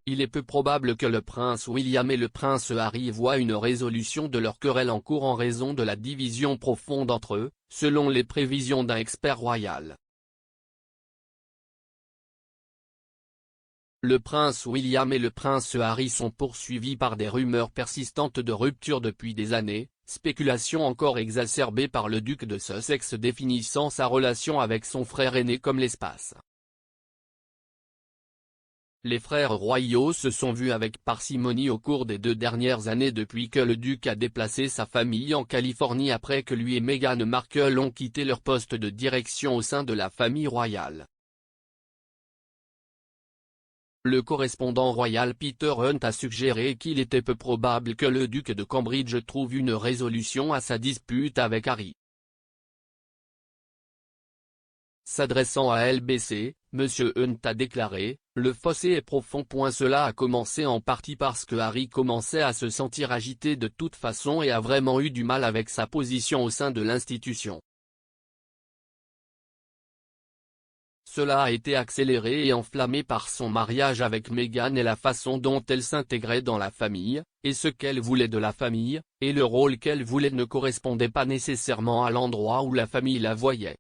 il est peu probable que le prince William et le prince Harry voient une résolution de leur querelle en cours en raison de la division profonde entre eux, selon les prévisions d'un expert royal. Le prince William et le prince Harry sont poursuivis par des rumeurs persistantes de rupture depuis des années, spéculation encore exacerbée par le duc de Sussex définissant sa relation avec son frère aîné comme l'espace. Les frères royaux se sont vus avec parcimonie au cours des 2 dernières années depuis que le duc a déplacé sa famille en Californie après que lui et Meghan Markle ont quitté leur poste de direction au sein de la famille royale. Le correspondant royal Peter Hunt a suggéré qu'il était peu probable que le duc de Cambridge trouve une résolution à sa dispute avec Harry. S'adressant à LBC, M. Hunt a déclaré, « Le fossé est profond. Cela a commencé en partie parce que Harry commençait à se sentir agité de toute façon et a vraiment eu du mal avec sa position au sein de l'institution. Cela a été accéléré et enflammé par son mariage avec Meghan et la façon dont elle s'intégrait dans la famille, et ce qu'elle voulait de la famille, et le rôle qu'elle voulait ne correspondait pas nécessairement à l'endroit où la famille la voyait.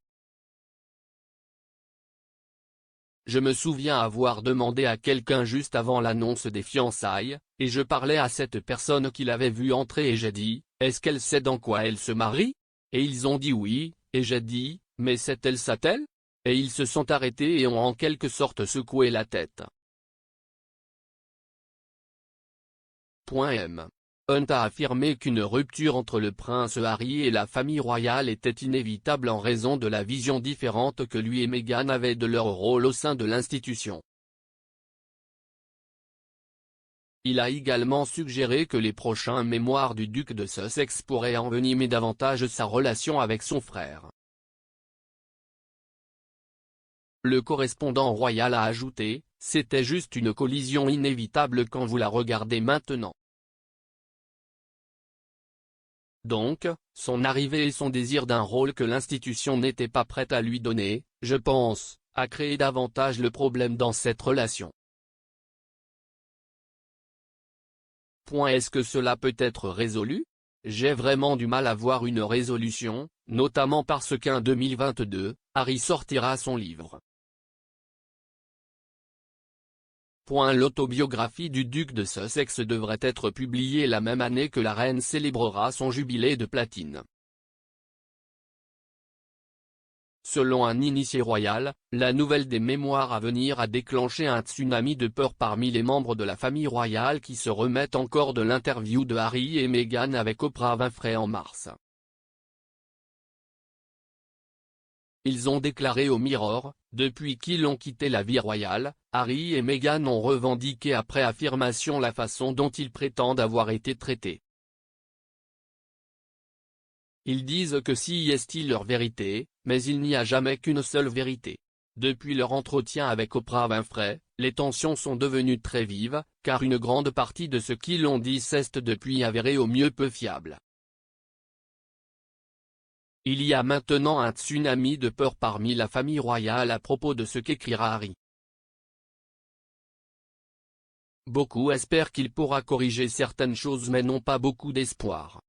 Je me souviens avoir demandé à quelqu'un juste avant l'annonce des fiançailles, et je parlais à cette personne qui l'avait vue entrer et j'ai dit, est-ce qu'elle sait dans quoi elle se marie? Et ils ont dit oui, et j'ai dit, mais sait-elle ça-t-elle? Et ils se sont arrêtés et ont en quelque sorte secoué la tête. M. Hunt a affirmé qu'une rupture entre le prince Harry et la famille royale était inévitable en raison de la vision différente que lui et Meghan avaient de leur rôle au sein de l'institution. Il a également suggéré que les prochains mémoires du duc de Sussex pourraient envenimer davantage sa relation avec son frère. Le correspondant royal a ajouté, « C'était juste une collision inévitable quand vous la regardez maintenant. » Donc, son arrivée et son désir d'un rôle que l'institution n'était pas prête à lui donner, je pense, a créé davantage le problème dans cette relation. Est-ce que cela peut être résolu? J'ai vraiment du mal à voir une résolution, notamment parce qu'en 2022, Harry sortira son livre. L'autobiographie du duc de Sussex devrait être publiée la même année que la reine célébrera son jubilé de platine. Selon un initié royal, la nouvelle des mémoires à venir a déclenché un tsunami de peur parmi les membres de la famille royale qui se remettent encore de l'interview de Harry et Meghan avec Oprah Winfrey en mars. Ils ont déclaré au Mirror, depuis qu'ils ont quitté la vie royale, Harry et Meghan ont revendiqué après affirmation la façon dont ils prétendent avoir été traités. Ils disent que si est leur vérité, mais il n'y a jamais qu'une seule vérité. Depuis leur entretien avec Oprah Winfrey, les tensions sont devenues très vives, car une grande partie de ce qu'ils ont dit s'est depuis avéré au mieux peu fiable. Il y a maintenant un tsunami de peur parmi la famille royale à propos de ce qu'écrira Harry. Beaucoup espèrent qu'il pourra corriger certaines choses mais n'ont pas beaucoup d'espoir.